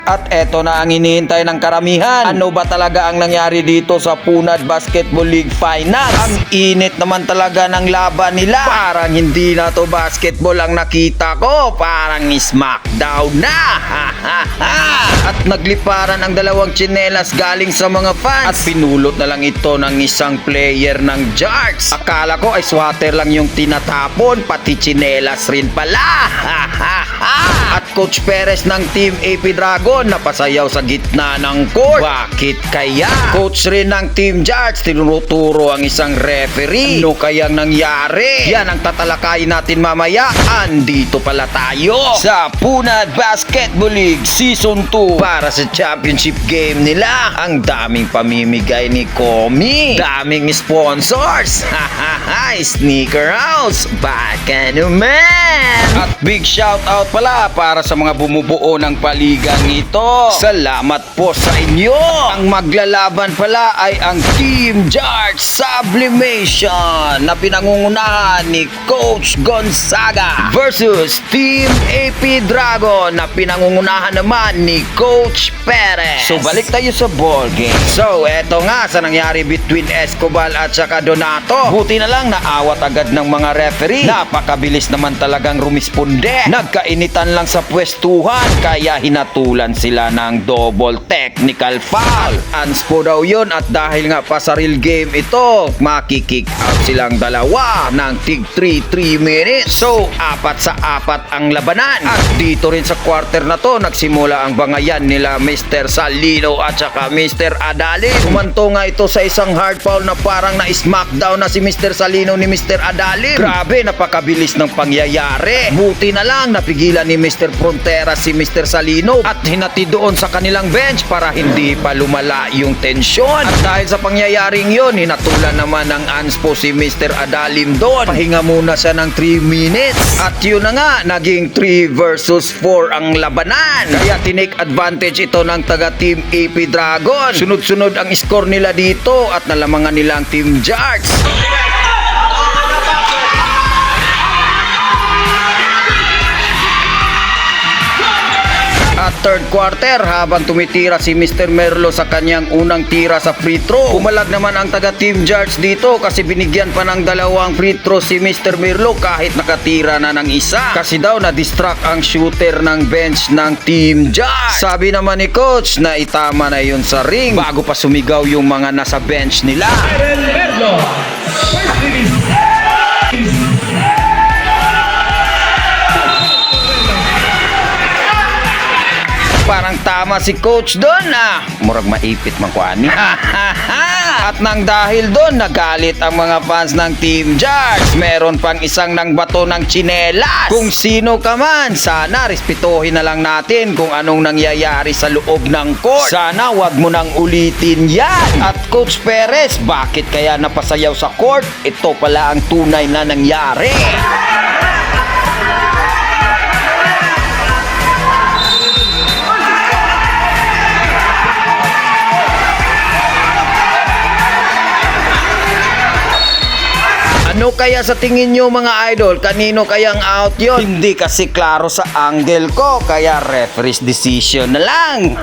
At eto na ang hinihintay ng karamihan. Ano ba talaga ang nangyari dito sa Punad Basketball League Finals? Ang init naman talaga ng laban nila. Parang hindi na to basketball ang nakita ko. Parang smackdown na. At nagliparan ang dalawang tsinelas galing sa mga fans. At pinulot na lang ito ng isang player ng Jarks. Akala ko ay swatter lang yung tinatapon. Pati tsinelas rin pala. At Coach Perez ng Team AP Dragon napasayaw sa gitna ng court. Bakit kaya? Coach rin ng Team Jarks tinuturo ang isang referee. Ano kayang nangyari? Yan ang tatalakayin natin mamaya. Andito pala tayo sa Punad Basketball League Season 2 para sa championship game nila. Ang daming pamimigay ni Komi. Daming sponsors. Sneaker House. Baka naman. At big shout out pala para sa mga bumubuo ng paligang ito. Salamat po sa inyo. Ang maglalaban pala ay ang Team Jarks Sublimation na pinangungunahan ni Coach Gonzaga versus Team AP Dragon na pinangungunahan naman ni Coach Perez. So balik tayo sa ball game. So eto nga sa nangyari between Escobar at saka Donato. Buti na lang naawat agad ng mga referee. Napakabilis naman talagang rumisponde. Nagkainitan lang sa pwestuhan kaya hinatulan sila ng double technical foul. Anspo daw yun at dahil nga pasaril game ito, makikick out silang dalawa ng tig 3 minutes. So 4-4 ang labanan. At dito rin sa quarter na to nagsimula ang bangayan nila Mr. Salino at saka Mr. Adalim. Kumanto nga ito sa isang hard foul na parang na-smackdown na si Mr. Salino ni Mr. Adalim. Grabe, napakabilis ng pangyayari. Buti na lang napigilan ni Mr. Frontera si Mr. Salino at hinati doon sa kanilang bench para hindi pa lumala yung tensyon. At dahil sa pangyayaring yun, hinatulan naman ng Anspo si Mr. Adalim doon. Pahinga muna siya ng 3 minutes. At yun na nga, naging 3 versus 4 ang labanan. Kaya tinake advantage ito ng taga Team AP Dragon. Sunod-sunod ang score nila dito at nalamangan nila ang Team Jarks. At third quarter, habang tumitira si Mr. Merlo sa kanyang unang tira sa free throw, umalag naman ang taga Team Jarks dito kasi binigyan pa ng dalawang free throw si Mr. Merlo kahit nakatira na ng isa. Kasi daw na-distract ang shooter ng bench ng Team Jarks. Sabi naman ni Coach na itama na yun sa ring bago pa sumigaw yung mga nasa bench nila. Merlo, first release. Parang tama si Coach doon murag maipit man ko ani. At nang dahil doon nagalit ang mga fans ng Team Jarks. Meron pang isang nang bato ng tsinelas. Kung sino ka man, sana respetuhin na lang natin kung anong nangyayari sa loob ng court. Sana wag mo nang ulitin yan. At Coach Perez, bakit kaya napasayaw sa court? Ito pala ang tunay na nangyari. Ano kaya sa tingin nyo mga idol? Kanino kayang out yon? Hindi kasi klaro sa angle ko, kaya referee's decision na lang.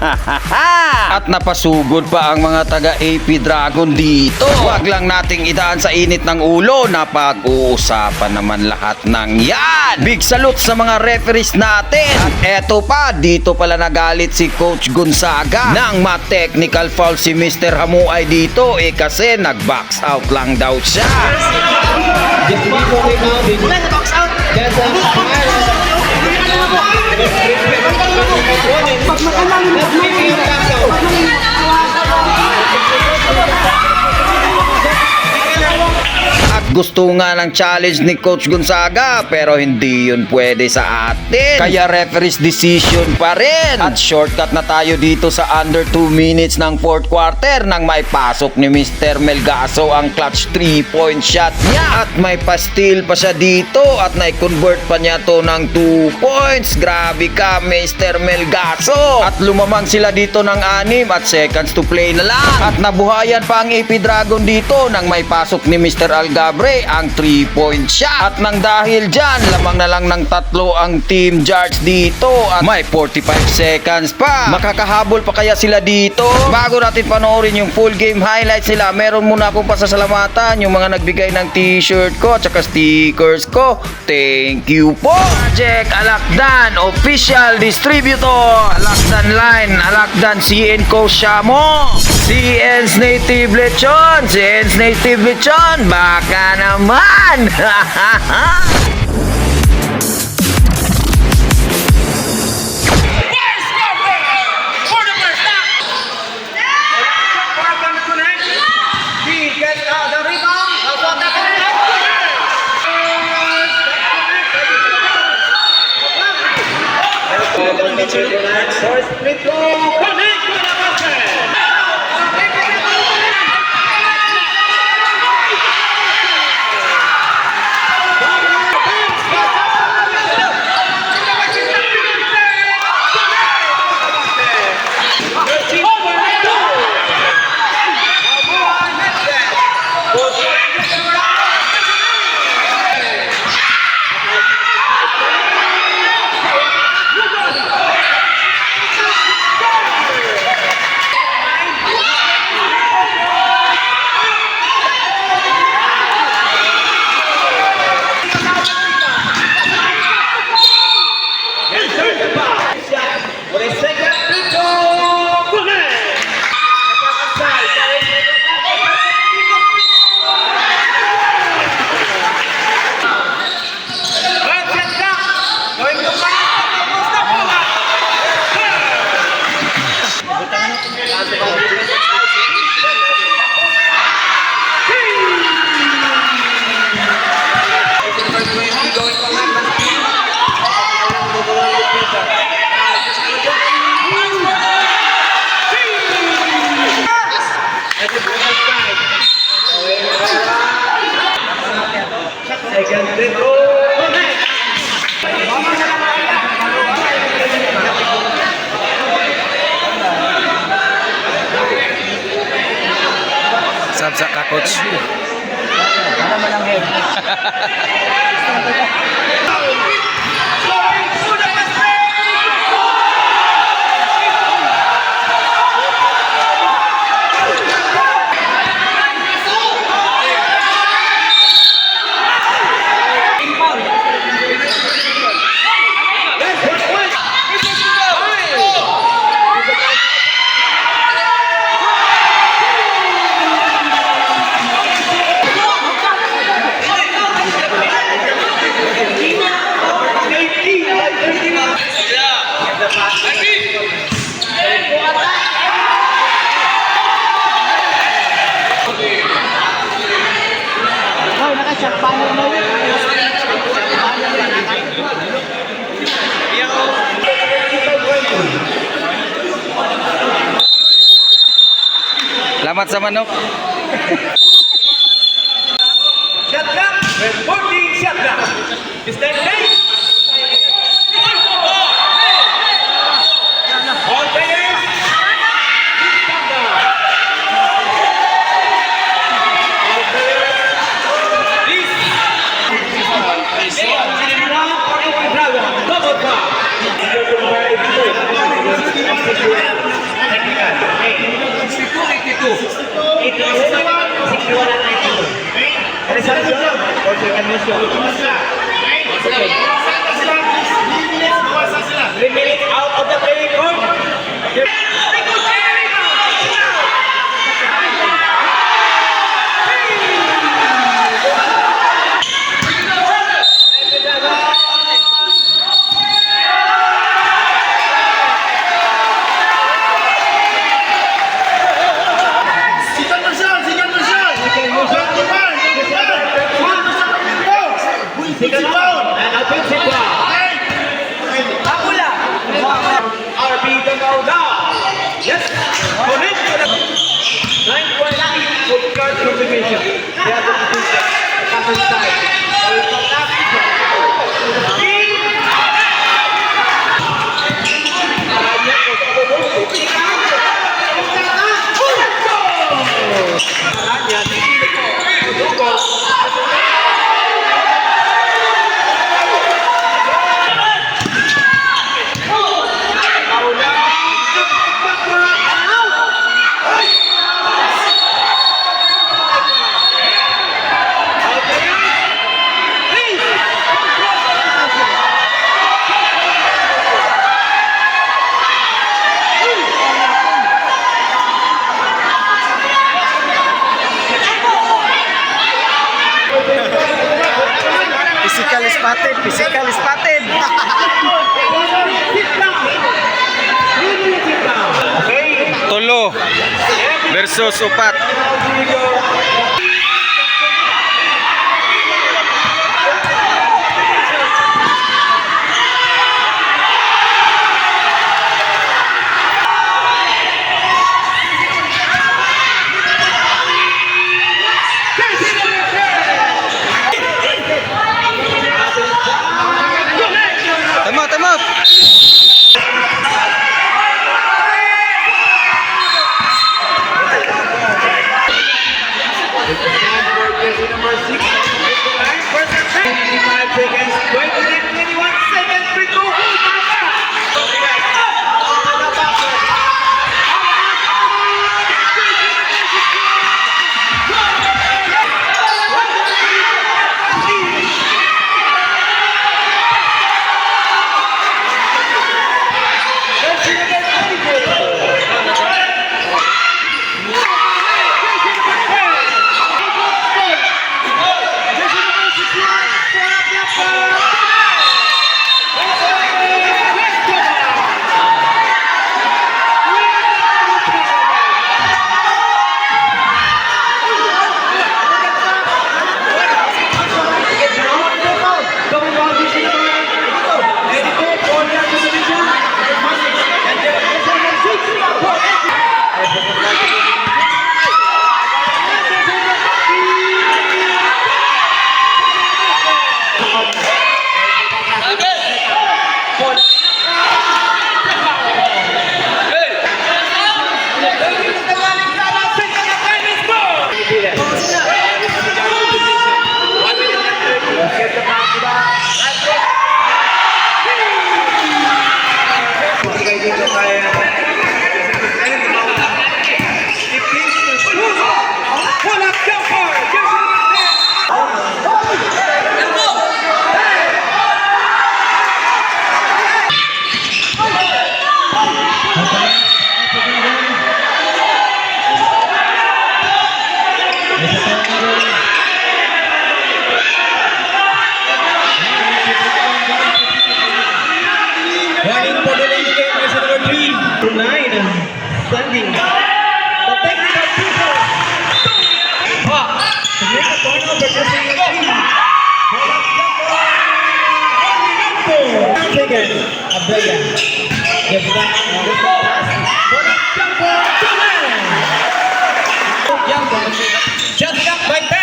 At napasugod pa ang mga taga AP Dragon dito. Huwag lang nating idaan sa init ng ulo na pag-uusapan naman lahat ng yan. Big salute sa mga referees natin. At eto pa, dito pala nagalit si Coach Gonzaga nang ma-technical foul si Mr. Hamuay dito kasi nag-box out lang daw siya. At gusto nga ng challenge ni Coach Gonzaga pero hindi yun pwede sa atin. Kaya referee's decision pa rin. At shortcut na tayo dito sa under 2 minutes ng fourth quarter nang maipasok ni Mr. Melgaso ang clutch 3-point shot niya. At may pa-steal pa siya dito at na-convert pa niya to ng 2 points. Grabe ka Mr. Melgaso. At lumamang sila dito ng 6 at seconds to play na lang. At nabuhayan pa ang AP Dragon dito nang may pasok ni Mr. Algabre syempre ang 3-point shot. At nang dahil dyan, lamang na lang ng 3 ang Team Jarts dito at may 45 seconds pa. Makakahabol pa kaya sila dito? Bago natin panoorin yung full game highlights nila, meron muna akong pasasalamatan yung mga nagbigay ng t-shirt ko at saka stickers ko. Thank you po! Project Alakdan, official distributor. Alakdan Line, Alakdan CN Co. Shamo. CN's Native Lechon, CN's Native Lechon, baka naman! Sabsak ka, coach. Salamat sa manok. Shot clock, reporting shot clock. Is that right? All players, please come down. All players, please. Round for the dragon, double cup. Minutes out of the playing court. Second round and offensive foul. Abula. RB the foul down. Yes. Connect to the 9-point full card confirmation. They have to do the passing side. So Spotted, physical spotted. Sit down. Sit down. Okay. Tulo versus 4. Here we go. Time out, time out. Jersey number 6. 25 seconds. 21 seconds. Free throw. Running for the lane game, jersey number 3. To 9. Standing. The technical people. To make a corner for jersey number 3. Second, Abrega. Gets back on the pass. Just up by 10.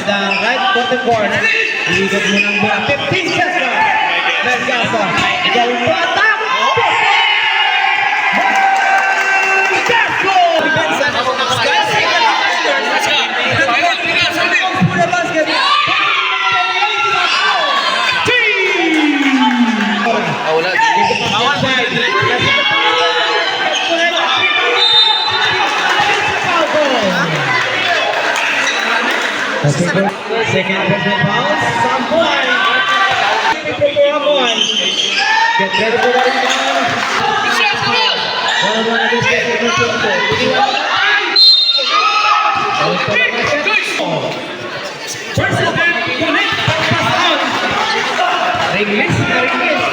The right bottom corner. Iligad mo ng bola. 15 seconds. Mercado. Gawin pa attack. Second person bounce, some point. Get ready for the rebound. One of this First of all, connect, pass out. Release, release.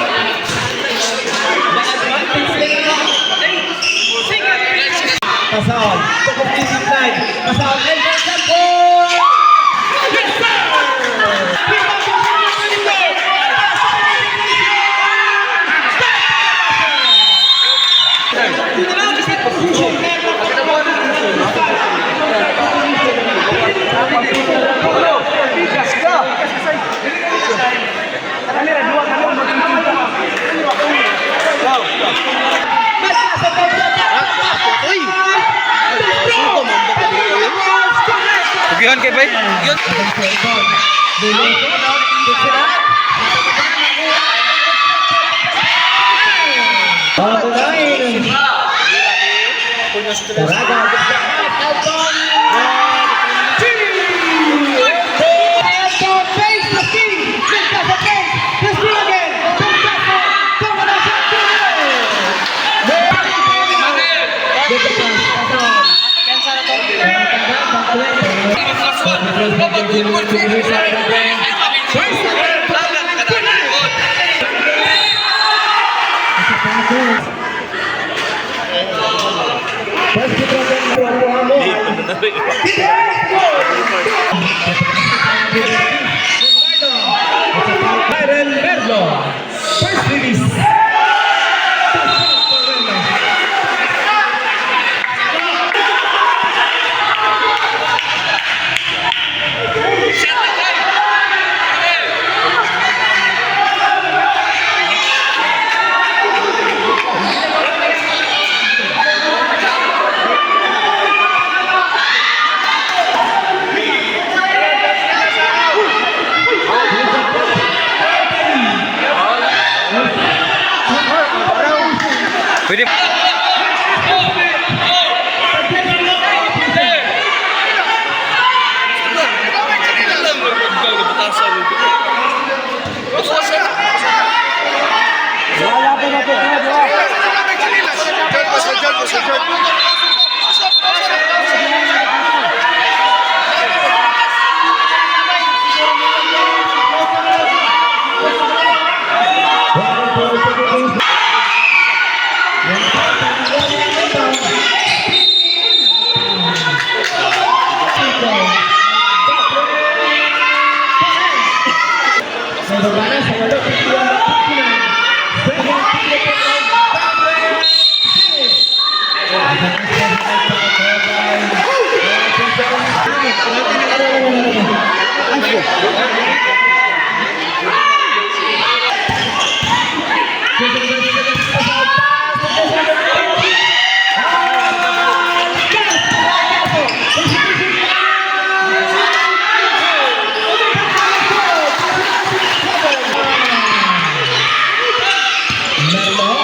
Pass out. Top of this side. Pass out. And there's a goal. Yes, sir. Champion kay bay. Yun. Byron Merlo, first release. Pwede.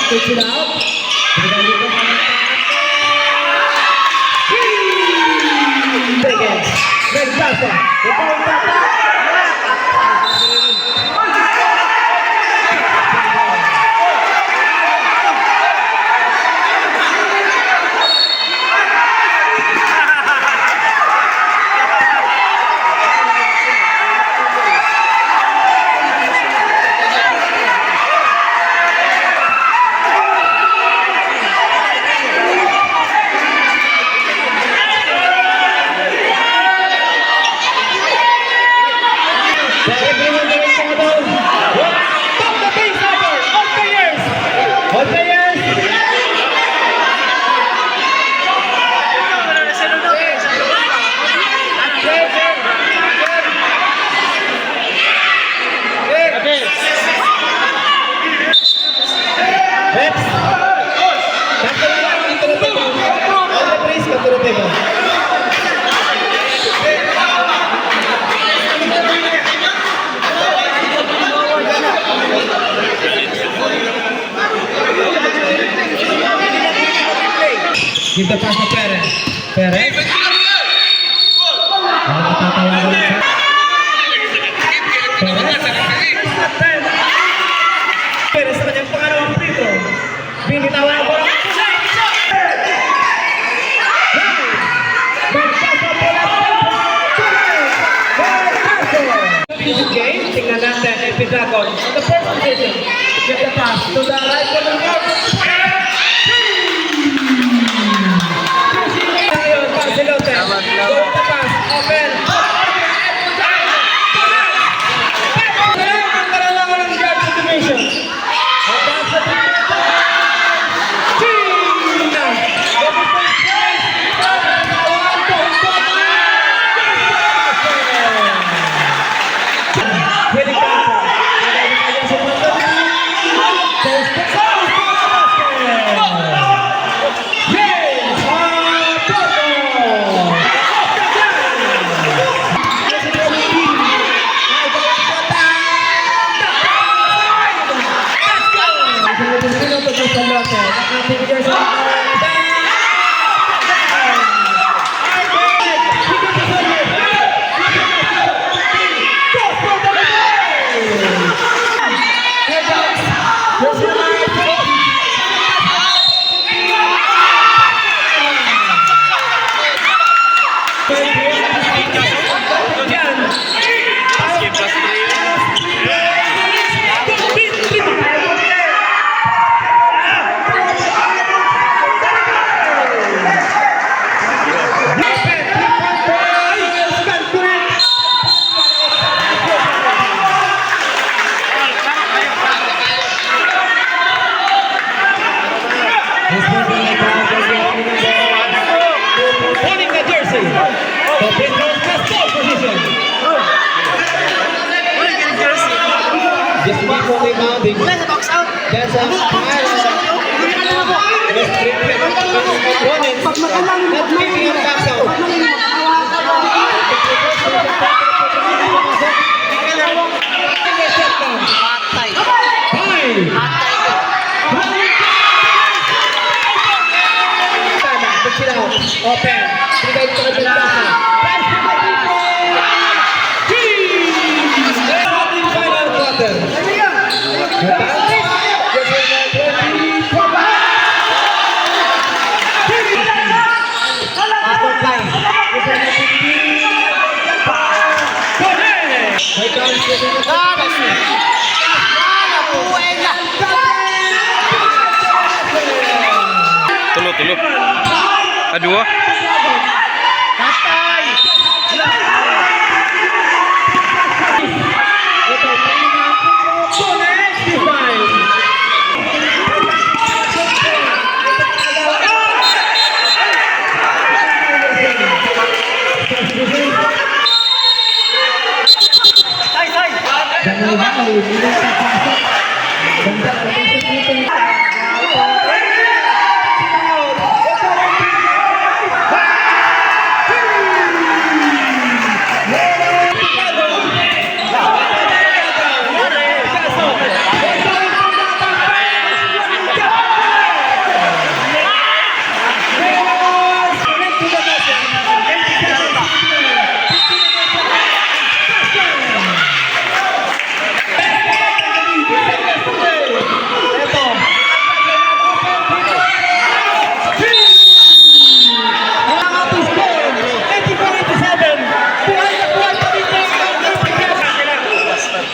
Takes it out. Again. Red Casa. The ball back. Give the pass to Perez. Perez. Perez sa kanyang pangalawang free-throw. Binitawan ang bola. Game, tingnan natin, Epidragon. On the first position, get the pass to the right of the court. Barcelote, go the pass, open. Ang kalalangan ng guard situation. Pwede ka. rebounding. Dahil sa restricted opponents, not picking up box out. Open. Final quarter. Tulo. Aduh.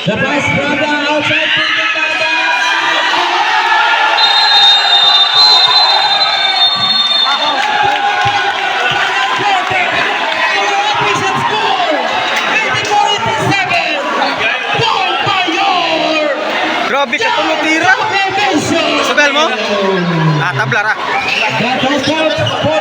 The pass brother outside Grabe ka tumutira. Sugal mo? Ah, tablar ah. That was